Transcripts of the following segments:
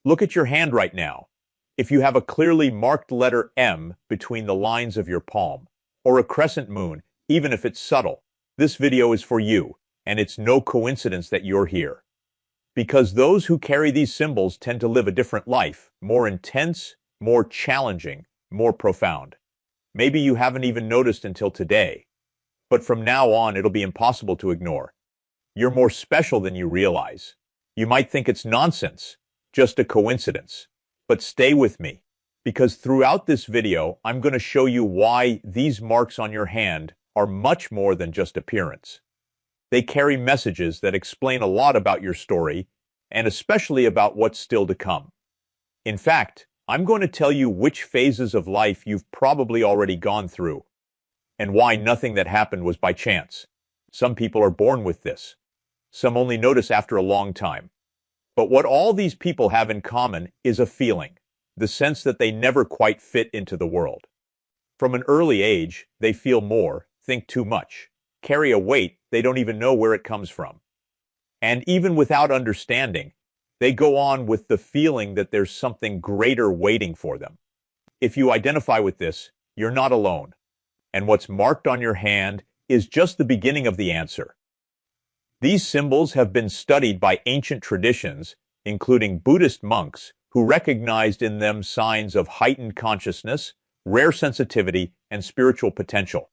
Look at your hand right now. If you have a clearly marked letter M between the lines of your palm, or a crescent moon, even if it's subtle, this video is for you, and it's no coincidence that you're here. Because those who carry these symbols tend to live a different life, more intense, more challenging, more profound. Maybe you haven't even noticed until today, but from now on it'll be impossible to ignore. You're more special than you realize. You might think it's nonsense, just a coincidence. But stay with me, because throughout this video, I'm going to show you why these marks on your hand are much more than just appearance. They carry messages that explain a lot about your story, and especially about what's still to come. In fact, I'm going to tell you which phases of life you've probably already gone through, and why nothing that happened was by chance. Some people are born with this. Some only notice after a long time. But what all these people have in common is a feeling, the sense that they never quite fit into the world. From an early age, they feel more, think too much, carry a weight they don't even know where it comes from. And even without understanding, they go on with the feeling that there's something greater waiting for them. If you identify with this, you're not alone. And what's marked on your hand is just the beginning of the answer. These symbols have been studied by ancient traditions, including Buddhist monks, who recognized in them signs of heightened consciousness, rare sensitivity, and spiritual potential.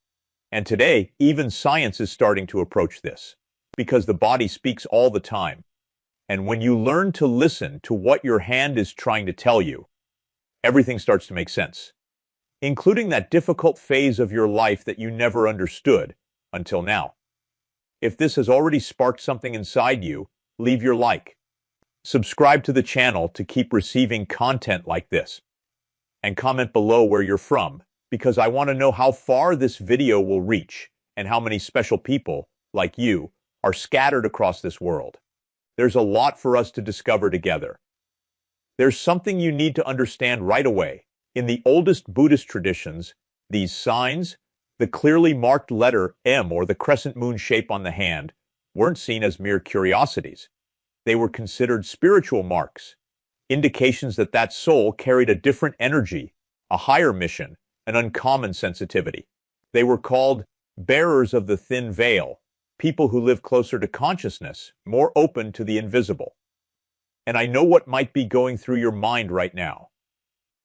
And today, even science is starting to approach this, because the body speaks all the time. And when you learn to listen to what your hand is trying to tell you, everything starts to make sense, including that difficult phase of your life that you never understood until now. If this has already sparked something inside you, leave your like. Subscribe to the channel to keep receiving content like this. And comment below where you're from, because I want to know how far this video will reach and how many special people, like you, are scattered across this world. There's a lot for us to discover together. There's something you need to understand right away. In the oldest Buddhist traditions, these signs, the clearly marked letter M or the crescent moon shape on the hand, weren't seen as mere curiosities. They were considered spiritual marks, indications that that soul carried a different energy, a higher mission, an uncommon sensitivity. They were called bearers of the thin veil, people who live closer to consciousness, more open to the invisible. And I know what might be going through your mind right now.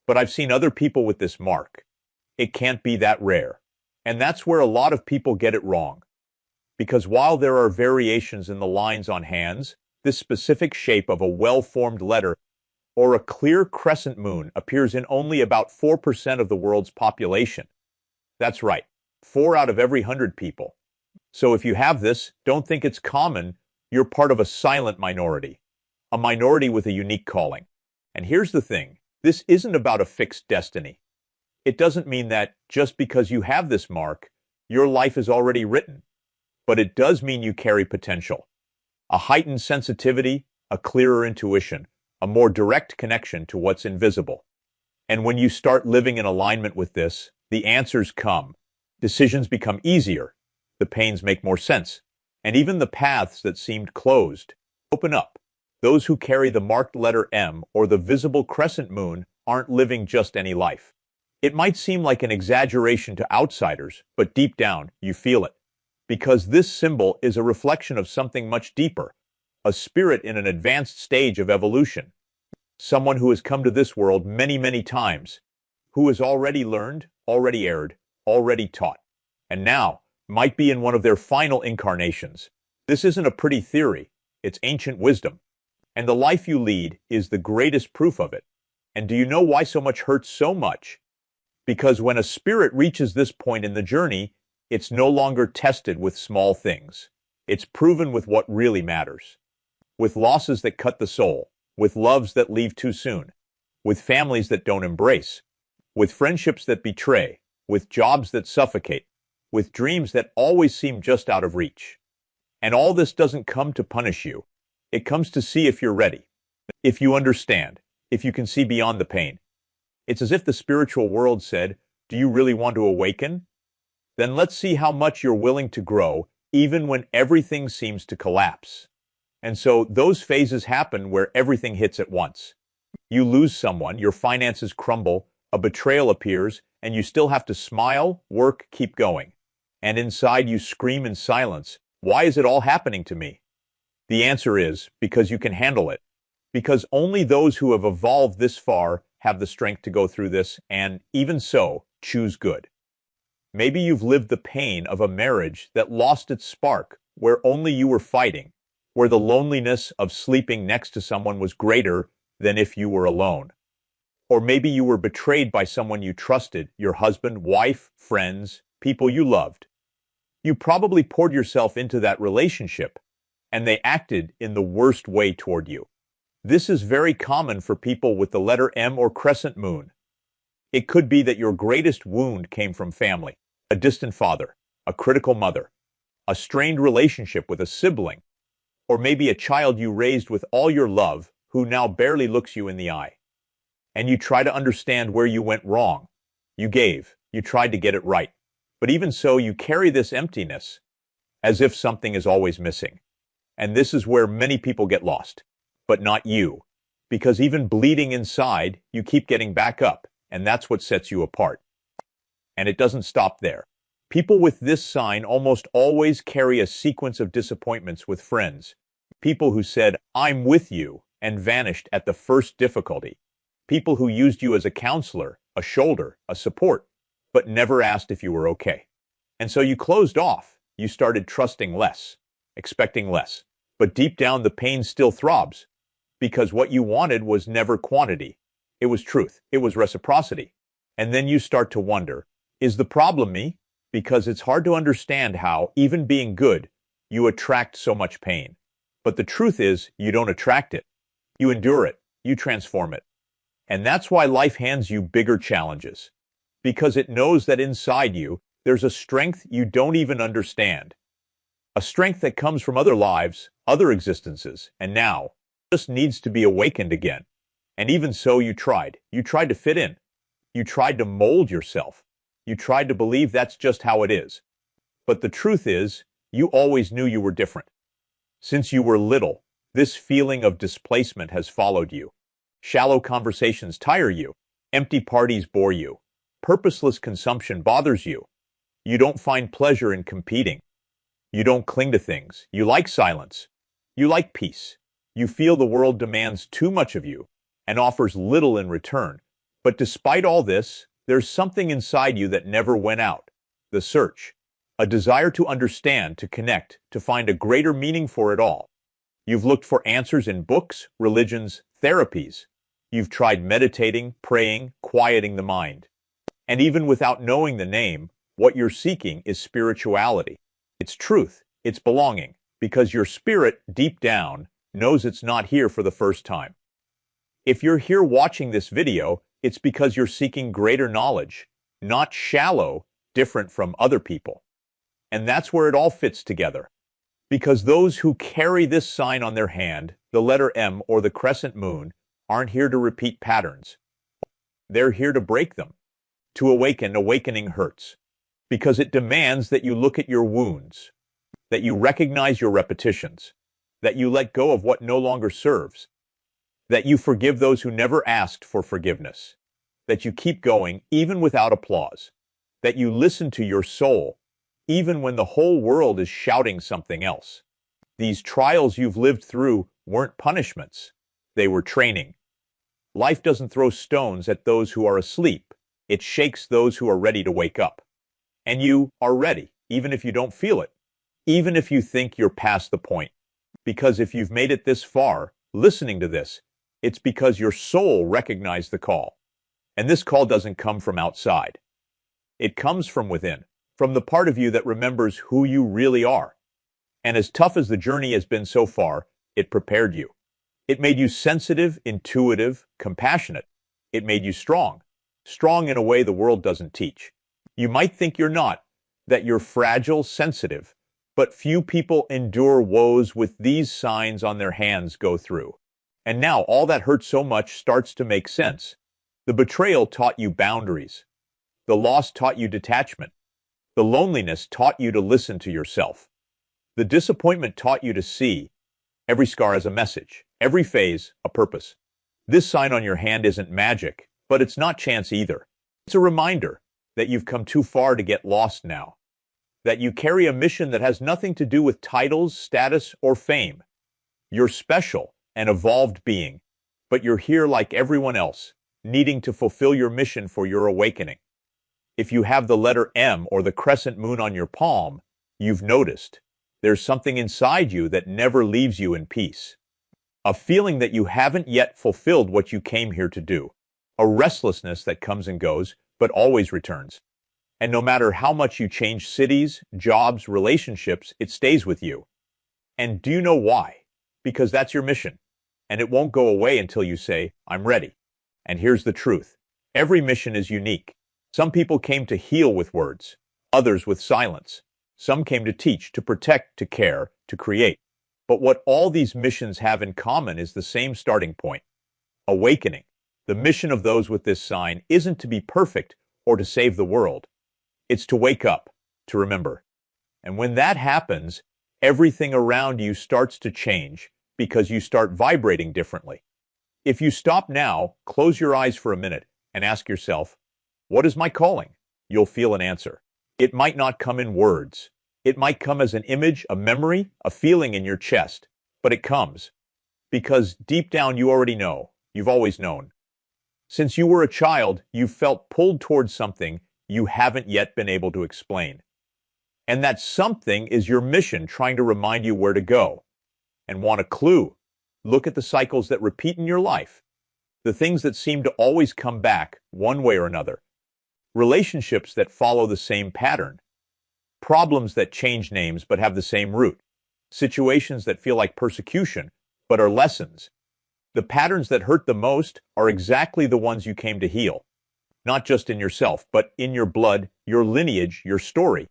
But I've seen other people with this mark. It can't be that rare. And that's where a lot of people get it wrong. Because while there are variations in the lines on hands, this specific shape of a well-formed letter or a clear crescent moon appears in only about 4% of the world's population. That's right, 4 out of every 100 people. So if you have this, don't think it's common. You're part of a silent minority, a minority with a unique calling. And here's the thing, this isn't about a fixed destiny. It doesn't mean that just because you have this mark, your life is already written. But it does mean you carry potential. A heightened sensitivity, a clearer intuition, a more direct connection to what's invisible. And when you start living in alignment with this, the answers come. Decisions become easier. The pains make more sense. And even the paths that seemed closed open up. Those who carry the marked letter M or the visible crescent moon aren't living just any life. It might seem like an exaggeration to outsiders, but deep down, you feel it. Because this symbol is a reflection of something much deeper, a spirit in an advanced stage of evolution. Someone who has come to this world many, many times, who has already learned, already erred, already taught, and now might be in one of their final incarnations. This isn't a pretty theory, it's ancient wisdom. And the life you lead is the greatest proof of it. And do you know why so much hurts so much? Because when a spirit reaches this point in the journey, it's no longer tested with small things. It's proven with what really matters. With losses that cut the soul, with loves that leave too soon, with families that don't embrace, with friendships that betray, with jobs that suffocate, with dreams that always seem just out of reach. And all this doesn't come to punish you. It comes to see if you're ready, if you understand, if you can see beyond the pain. It's as if the spiritual world said, do you really want to awaken? Then let's see how much you're willing to grow, even when everything seems to collapse. And so those phases happen where everything hits at once. You lose someone, your finances crumble, a betrayal appears, and you still have to smile, work, keep going. And inside you scream in silence, "Why is it all happening to me?" The answer is because you can handle it. Because only those who have evolved this far have the strength to go through this and, even so, choose good. Maybe you've lived the pain of a marriage that lost its spark, where only you were fighting, where the loneliness of sleeping next to someone was greater than if you were alone. Or maybe you were betrayed by someone you trusted, your husband, wife, friends, people you loved. You probably poured yourself into that relationship, and they acted in the worst way toward you. This is very common for people with the letter M or crescent moon. It could be that your greatest wound came from family, a distant father, a critical mother, a strained relationship with a sibling, or maybe a child you raised with all your love who now barely looks you in the eye. And you try to understand where you went wrong. You gave, you tried to get it right. But even so, you carry this emptiness, as if something is always missing. And this is where many people get lost. But not you. Because even bleeding inside, you keep getting back up, and that's what sets you apart. And it doesn't stop there. People with this sign almost always carry a sequence of disappointments with friends. People who said, "I'm with you," and vanished at the first difficulty. People who used you as a counselor, a shoulder, a support, but never asked if you were okay. And so you closed off. You started trusting less, expecting less. But deep down, the pain still throbs. Because what you wanted was never quantity. It was truth. It was reciprocity. And then you start to wonder, is the problem me? Because it's hard to understand how, even being good, you attract so much pain. But the truth is, you don't attract it. You endure it. You transform it. And that's why life hands you bigger challenges. Because it knows that inside you, there's a strength you don't even understand. A strength that comes from other lives, other existences, and now just needs to be awakened again. And even so, you tried. You tried to fit in. You tried to mold yourself. You tried to believe that's just how it is. But the truth is, you always knew you were different. Since you were little, this feeling of displacement has followed you. Shallow conversations tire you. Empty parties bore you. Purposeless consumption bothers you. You don't find pleasure in competing. You don't cling to things. You like silence. You like peace. You feel the world demands too much of you and offers little in return. But despite all this, there's something inside you that never went out. The search. A desire to understand, to connect, to find a greater meaning for it all. You've looked for answers in books, religions, therapies. You've tried meditating, praying, quieting the mind. And even without knowing the name, what you're seeking is spirituality. It's truth. It's belonging. Because your spirit, deep down, knows it's not here for the first time. If you're here watching this video, it's because you're seeking greater knowledge, not shallow, different from other people. And that's where it all fits together. Because those who carry this sign on their hand, the letter M or the crescent moon, aren't here to repeat patterns. They're here to break them. To awaken, awakening hurts. Because it demands that you look at your wounds, that you recognize your repetitions, that you let go of what no longer serves, that you forgive those who never asked for forgiveness, that you keep going even without applause, that you listen to your soul even when the whole world is shouting something else. These trials you've lived through weren't punishments. They were training. Life doesn't throw stones at those who are asleep. It shakes those who are ready to wake up. And you are ready, even if you don't feel it, even if you think you're past the point. Because if you've made it this far, listening to this, it's because your soul recognized the call. And this call doesn't come from outside. It comes from within, from the part of you that remembers who you really are. And as tough as the journey has been so far, it prepared you. It made you sensitive, intuitive, compassionate. It made you strong. Strong in a way the world doesn't teach. You might think you're not, that you're fragile, sensitive, but few people endure woes with these signs on their hands go through. And now all that hurt so much starts to make sense. The betrayal taught you boundaries. The loss taught you detachment. The loneliness taught you to listen to yourself. The disappointment taught you to see every scar as a message, every phase a purpose. This sign on your hand isn't magic, but it's not chance either. It's a reminder that you've come too far to get lost now, that you carry a mission that has nothing to do with titles, status, or fame. You're special, an evolved being, but you're here like everyone else, needing to fulfill your mission for your awakening. If you have the letter M or the crescent moon on your palm, you've noticed there's something inside you that never leaves you in peace. A feeling that you haven't yet fulfilled what you came here to do. A restlessness that comes and goes, but always returns. And no matter how much you change cities, jobs, relationships, it stays with you. And do you know why? Because that's your mission. And it won't go away until you say, I'm ready. And here's the truth. Every mission is unique. Some people came to heal with words, others with silence. Some came to teach, to protect, to care, to create. But what all these missions have in common is the same starting point: awakening. The mission of those with this sign isn't to be perfect or to save the world. It's to wake up, to remember. And when that happens, everything around you starts to change because you start vibrating differently. If you stop now, close your eyes for a minute and ask yourself, what is my calling? You'll feel an answer. It might not come in words. It might come as an image, a memory, a feeling in your chest, but it comes. Because deep down you already know, you've always known. Since you were a child, you've felt pulled towards something you haven't yet been able to explain. And that something is your mission trying to remind you where to go. And want a clue? Look at the cycles that repeat in your life. The things that seem to always come back one way or another. Relationships that follow the same pattern. Problems that change names but have the same root. Situations that feel like persecution but are lessons. The patterns that hurt the most are exactly the ones you came to heal. Not just in yourself, but in your blood, your lineage, your story.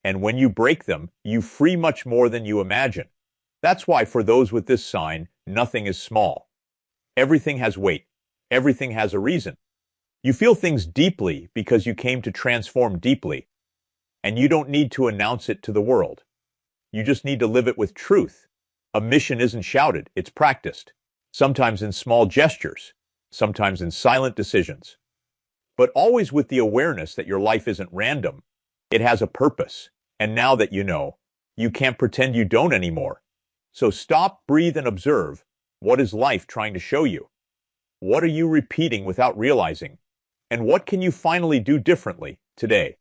And when you break them, you free much more than you imagine. That's why for those with this sign, nothing is small. Everything has weight. Everything has a reason. You feel things deeply because you came to transform deeply. And you don't need to announce it to the world. You just need to live it with truth. A mission isn't shouted, it's practiced. Sometimes in small gestures, sometimes in silent decisions. But always with the awareness that your life isn't random. It has a purpose. And now that you know, you can't pretend you don't anymore. So stop, breathe, and observe. What is life trying to show you? What are you repeating without realizing? And what can you finally do differently today?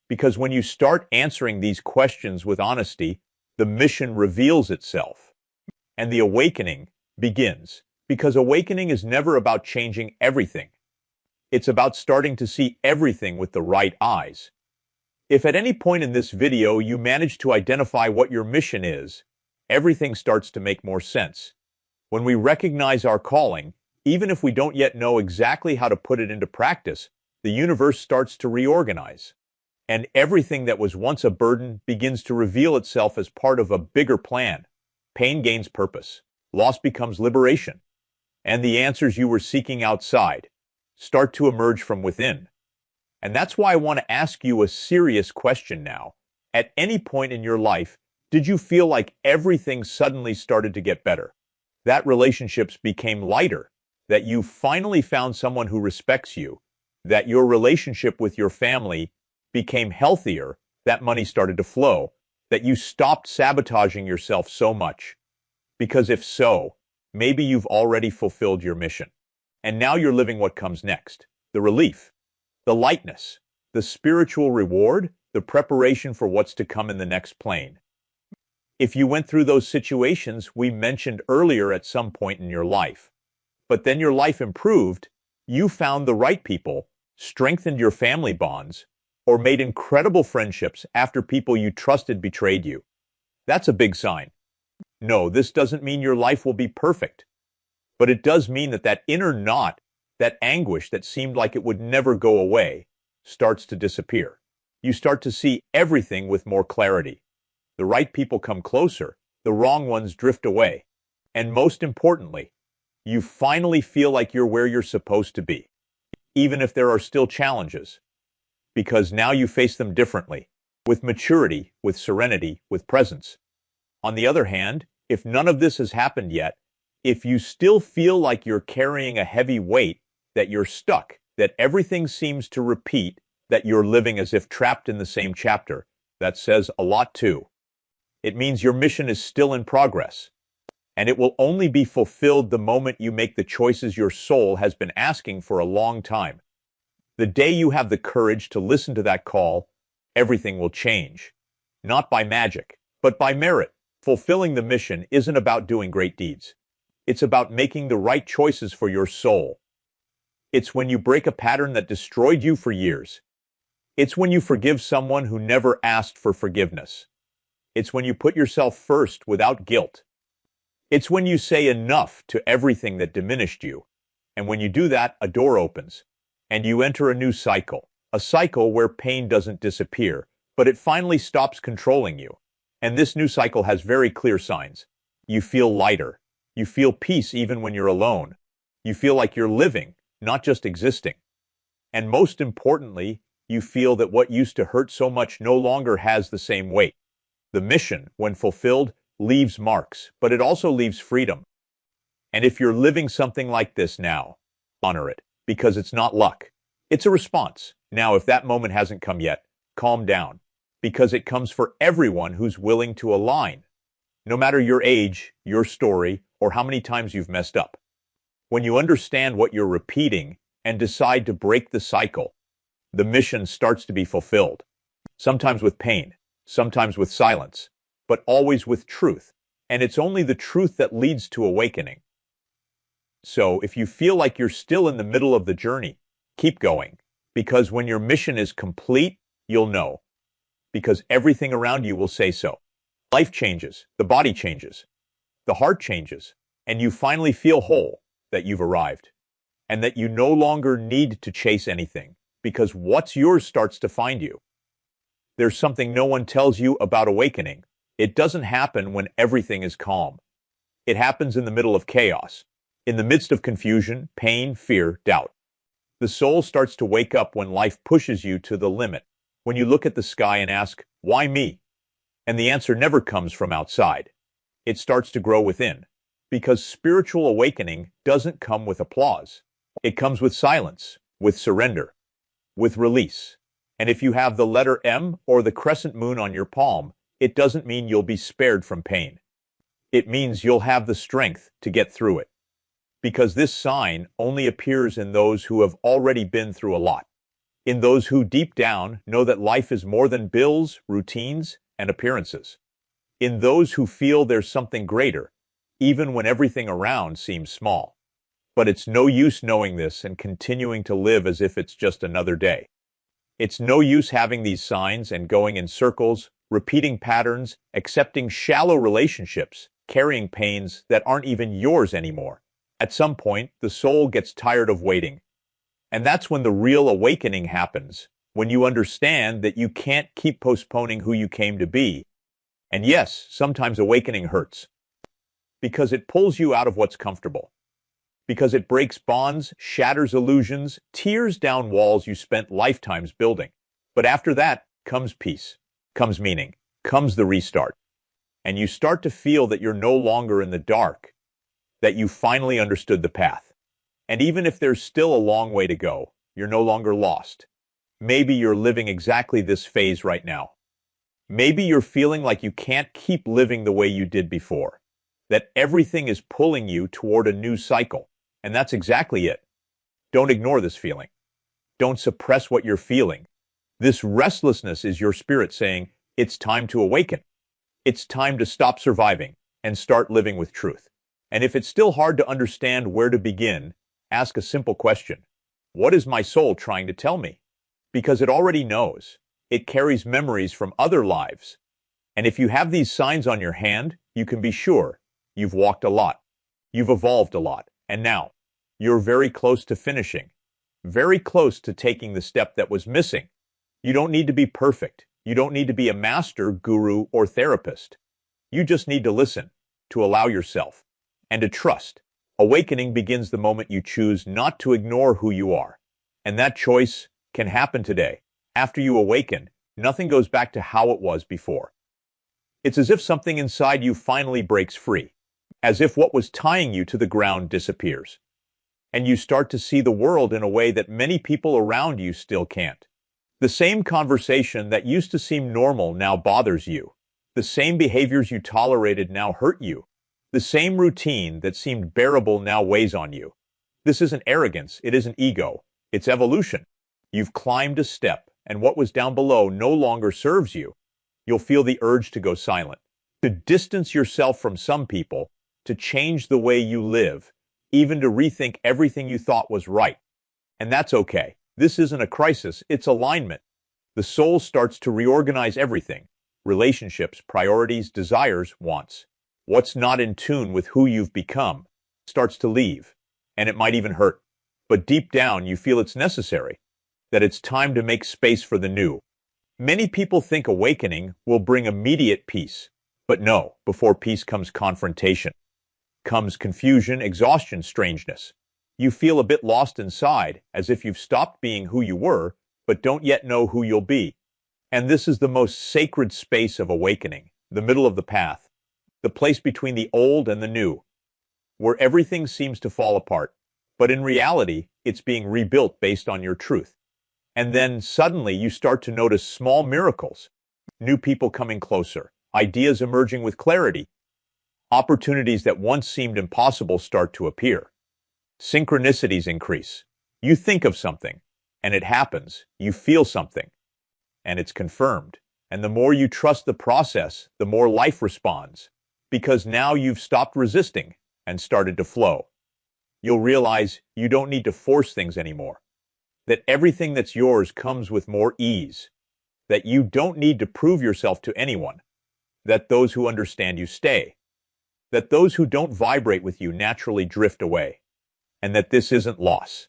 Because when you start answering these questions with honesty, the mission reveals itself. And the awakening begins. Because awakening is never about changing everything. It's about starting to see everything with the right eyes. If at any point in this video you manage to identify what your mission is, everything starts to make more sense. When we recognize our calling, even if we don't yet know exactly how to put it into practice, the universe starts to reorganize. And everything that was once a burden begins to reveal itself as part of a bigger plan. Pain gains purpose. Loss becomes liberation. And the answers you were seeking outside start to emerge from within. And that's why I want to ask you a serious question now. At any point in your life, did you feel like everything suddenly started to get better? That relationships became lighter? That you finally found someone who respects you? That your relationship with your family became healthier? That money started to flow? That you stopped sabotaging yourself so much? Because if so, maybe you've already fulfilled your mission. And now you're living what comes next. The relief, the lightness, the spiritual reward, the preparation for what's to come in the next plane. If you went through those situations we mentioned earlier at some point in your life, but then your life improved, you found the right people, strengthened your family bonds, or made incredible friendships after people you trusted betrayed you. That's a big sign. No, this doesn't mean your life will be perfect, but it does mean that that inner knot, that anguish that seemed like it would never go away, starts to disappear. You start to see everything with more clarity. The right people come closer, the wrong ones drift away. And most importantly, you finally feel like you're where you're supposed to be, even if there are still challenges. Because now you face them differently, with maturity, with serenity, with presence. On the other hand, if none of this has happened yet, If you still feel like you're carrying a heavy weight, that you're stuck, that everything seems to repeat, that you're living as if trapped in the same chapter, that says a lot too. It means your mission is still in progress, and it will only be fulfilled the moment you make the choices your soul has been asking for a long time. The day you have the courage to listen to that call, everything will change. Not by magic, but by merit. Fulfilling the mission isn't about doing great deeds. It's about making the right choices for your soul. It's when you break a pattern that destroyed you for years. It's when you forgive someone who never asked for forgiveness. It's when you put yourself first without guilt. It's when you say enough to everything that diminished you. And when you do that, a door opens, and you enter a new cycle. A cycle where pain doesn't disappear, but it finally stops controlling you. And this new cycle has very clear signs. You feel lighter. You feel peace even when you're alone. You feel like you're living, not just existing. And most importantly, you feel that what used to hurt so much no longer has the same weight. The mission, when fulfilled, leaves marks, but it also leaves freedom. And if you're living something like this now, honor it, because it's not luck. It's a response. Now, if that moment hasn't come yet, calm down, because it comes for everyone who's willing to align, no matter your age, your story, or how many times you've messed up. When you understand what you're repeating and decide to break the cycle, the mission starts to be fulfilled. Sometimes with pain, sometimes with silence, but always with truth. And it's only the truth that leads to awakening. So if you feel like you're still in the middle of the journey, keep going. Because when your mission is complete, you'll know. Because everything around you will say so. Life changes, the body changes, the heart changes, and you finally feel whole, that you've arrived. And that you no longer need to chase anything, because what's yours starts to find you. There's something no one tells you about awakening. It doesn't happen when everything is calm. It happens in the middle of chaos, in the midst of confusion, pain, fear, doubt. The soul starts to wake up when life pushes you to the limit, when you look at the sky and ask, why me? And the answer never comes from outside. It starts to grow within, because spiritual awakening doesn't come with applause. It comes with silence, with surrender, with release. And if you have the letter M or the crescent moon on your palm, it doesn't mean you'll be spared from pain. It means you'll have the strength to get through it. Because this sign only appears in those who have already been through a lot. In those who deep down know that life is more than bills, routines, and appearances. In those who feel there's something greater, even when everything around seems small. But it's no use knowing this and continuing to live as if it's just another day. It's no use having these signs and going in circles, repeating patterns, accepting shallow relationships, carrying pains that aren't even yours anymore. At some point, the soul gets tired of waiting. And that's when the real awakening happens, when you understand that you can't keep postponing who you came to be. And yes, sometimes awakening hurts, because it pulls you out of what's comfortable, because it breaks bonds, shatters illusions, tears down walls you spent lifetimes building. But after that comes peace, comes meaning, comes the restart. And you start to feel that you're no longer in the dark, that you finally understood the path. And even if there's still a long way to go, you're no longer lost. Maybe you're living exactly this phase right now. Maybe you're feeling like you can't keep living the way you did before, that everything is pulling you toward a new cycle. And that's exactly it. Don't ignore this feeling. Don't suppress what you're feeling. This restlessness is your spirit saying, it's time to awaken. It's time to stop surviving and start living with truth. And if it's still hard to understand where to begin, ask a simple question. What is my soul trying to tell me? Because it already knows. It carries memories from other lives. And if you have these signs on your hand, you can be sure you've walked a lot. You've evolved a lot. And now, you're very close to finishing. Very close to taking the step that was missing. You don't need to be perfect. You don't need to be a master, guru, or therapist. You just need to listen, to allow yourself, and to trust. Awakening begins the moment you choose not to ignore who you are. And that choice can happen today. After you awaken, nothing goes back to how it was before. It's as if something inside you finally breaks free. as if what was tying you to the ground disappears. And you start to see the world in a way that many people around you still can't. The same conversation that used to seem normal now bothers you. The same behaviors you tolerated now hurt you. The same routine that seemed bearable now weighs on you. This isn't arrogance, it isn't ego, it's evolution. You've climbed a step, and what was down below no longer serves you. You'll feel the urge to go silent, to distance yourself from some people, to change the way you live, even to rethink everything you thought was right. And that's okay. This isn't a crisis, it's alignment. The soul starts to reorganize everything: relationships, priorities, desires, wants. What's not in tune with who you've become starts to leave, and it might even hurt. But deep down, you feel it's necessary, that it's time to make space for the new. Many people think awakening will bring immediate peace. But no, before peace comes confrontation, comes confusion, exhaustion, strangeness. You feel a bit lost inside, as if you've stopped being who you were, but don't yet know who you'll be. And this is the most sacred space of awakening, the middle of the path, the place between the old and the new, where everything seems to fall apart, but in reality, it's being rebuilt based on your truth. And then suddenly you start to notice small miracles, new people coming closer, ideas emerging with clarity, opportunities that once seemed impossible start to appear. Synchronicities increase. You think of something, and it happens. You feel something, and it's confirmed. And the more you trust the process, the more life responds, because now you've stopped resisting and started to flow. You'll realize you don't need to force things anymore, that everything that's yours comes with more ease, that you don't need to prove yourself to anyone, that those who understand you stay, that those who don't vibrate with you naturally drift away, and that this isn't loss.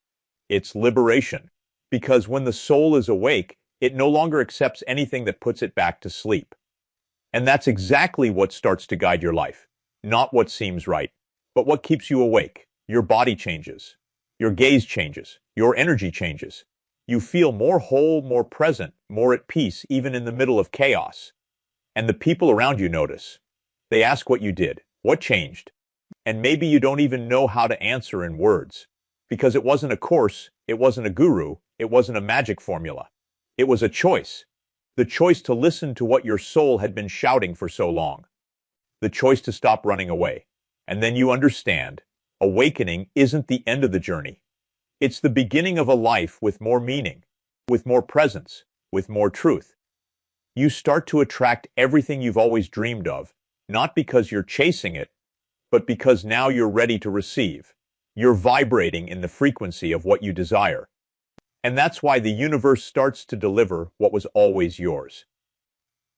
It's liberation, because when the soul is awake, it no longer accepts anything that puts it back to sleep. And that's exactly what starts to guide your life. Not what seems right, but what keeps you awake. Your body changes. Your gaze changes. Your energy changes. You feel more whole, more present, more at peace, even in the middle of chaos. And the people around you notice. They ask what you did, what changed. And maybe you don't even know how to answer in words, because it wasn't a course, it wasn't a guru, it wasn't a magic formula. It was a choice. The choice to listen to what your soul had been shouting for so long. The choice to stop running away. And then you understand, awakening isn't the end of the journey. It's the beginning of a life with more meaning, with more presence, with more truth. You start to attract everything you've always dreamed of, not because you're chasing it, but because now you're ready to receive. You're vibrating in the frequency of what you desire. And that's why the universe starts to deliver what was always yours.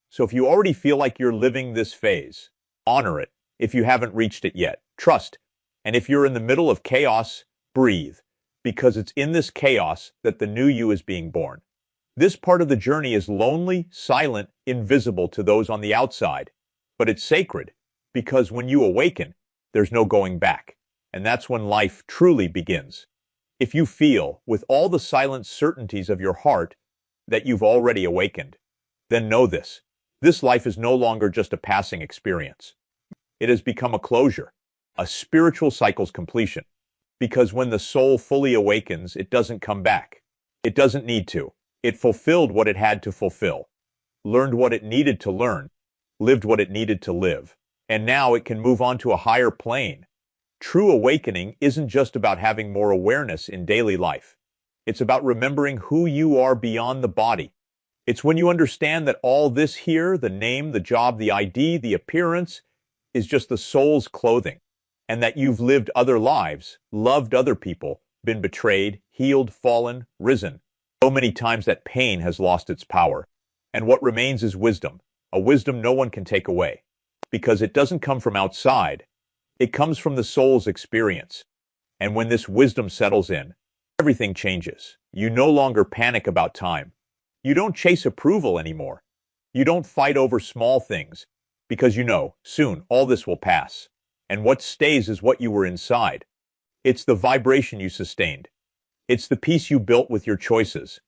So if you already feel like you're living this phase, honor it. If you haven't reached it yet, trust. And if you're in the middle of chaos, breathe, because it's in this chaos that the new you is being born. This part of the journey is lonely, silent, invisible to those on the outside, but it's sacred, because when you awaken, there's no going back, and that's when life truly begins. If you feel, with all the silent certainties of your heart, that you've already awakened, then know this. This life is no longer just a passing experience. It has become a closure, a spiritual cycle's completion. Because when the soul fully awakens, it doesn't come back. It doesn't need to. It fulfilled what it had to fulfill, learned what it needed to learn, lived what it needed to live, and now it can move on to a higher plane. True awakening isn't just about having more awareness in daily life. It's about remembering who you are beyond the body. It's when you understand that all this here, the name, the job, the ID, the appearance, is just the soul's clothing, and that you've lived other lives, loved other people, been betrayed, healed, fallen, risen. So many times that pain has lost its power, and what remains is wisdom, a wisdom no one can take away, because it doesn't come from outside. It comes from the soul's experience. And when this wisdom settles in, everything changes. You no longer panic about time. You don't chase approval anymore. You don't fight over small things, because you know, soon, all this will pass. And what stays is what you were inside. It's the vibration you sustained. It's the peace you built with your choices.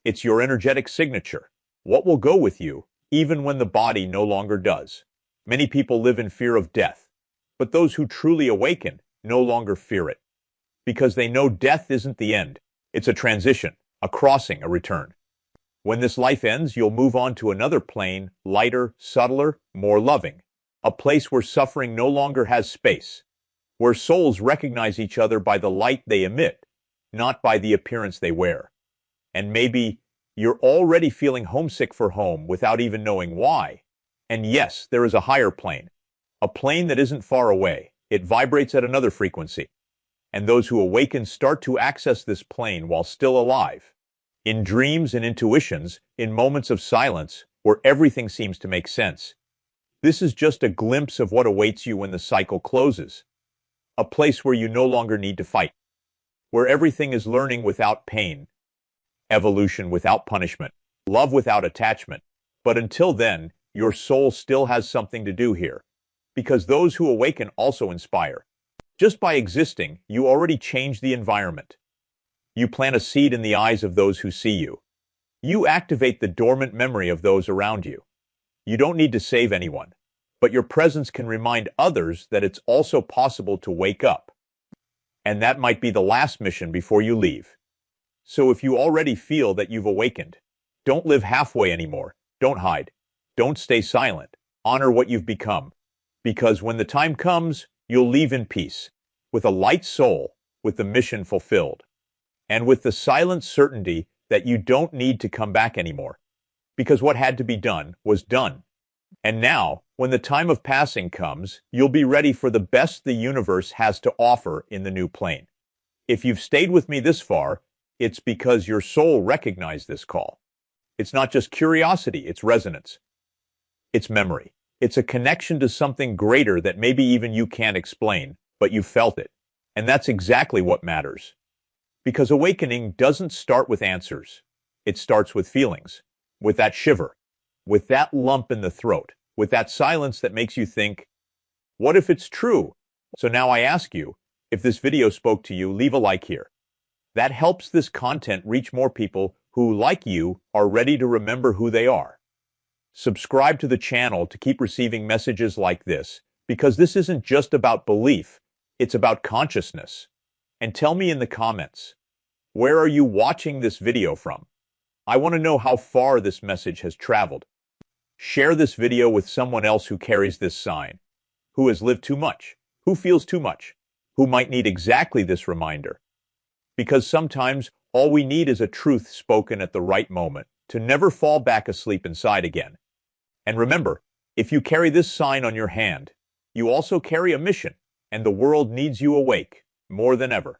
It's your energetic signature. What will go with you, even when the body no longer does. Many people live in fear of death. But those who truly awaken no longer fear it, because they know death isn't the end. It's a transition, a crossing, a return. When this life ends, you'll move on to another plane, lighter, subtler, more loving. A place where suffering no longer has space, where souls recognize each other by the light they emit, not by the appearance they wear. And maybe you're already feeling homesick for home without even knowing why. And yes, there is a higher plane, a plane that isn't far away. It vibrates at another frequency. And those who awaken start to access this plane while still alive. In dreams and intuitions, in moments of silence, where everything seems to make sense. This is just a glimpse of what awaits you when the cycle closes. A place where you no longer need to fight. Where everything is learning without pain. Evolution without punishment. Love without attachment. But until then, your soul still has something to do here. Because those who awaken also inspire. Just by existing, you already change the environment. You plant a seed in the eyes of those who see you. You activate the dormant memory of those around you. You don't need to save anyone, but your presence can remind others that it's also possible to wake up. And that might be the last mission before you leave. So if you already feel that you've awakened, don't live halfway anymore. Don't hide. Don't stay silent. Honor what you've become. Because when the time comes, you'll leave in peace, with a light soul, with the mission fulfilled, and with the silent certainty that you don't need to come back anymore, because what had to be done was done. And now, when the time of passing comes, you'll be ready for the best the universe has to offer in the new plane. If you've stayed with me this far, it's because your soul recognized this call. It's not just curiosity, it's resonance. It's memory. It's a connection to something greater that maybe even you can't explain, but you felt it. And that's exactly what matters. Because awakening doesn't start with answers. It starts with feelings, with that shiver, with that lump in the throat, with that silence that makes you think, what if it's true? So now I ask you, if this video spoke to you, leave a like here. That helps this content reach more people who, like you, are ready to remember who they are. Subscribe to the channel to keep receiving messages like this, because this isn't just about belief, it's about consciousness. And tell me in the comments, where are you watching this video from? I want to know how far this message has traveled. Share this video with someone else who carries this sign, who has lived too much, who feels too much, who might need exactly this reminder. Because sometimes all we need is a truth spoken at the right moment to never fall back asleep inside again. And remember, if you carry this sign on your hand, you also carry a mission, and the world needs you awake more than ever.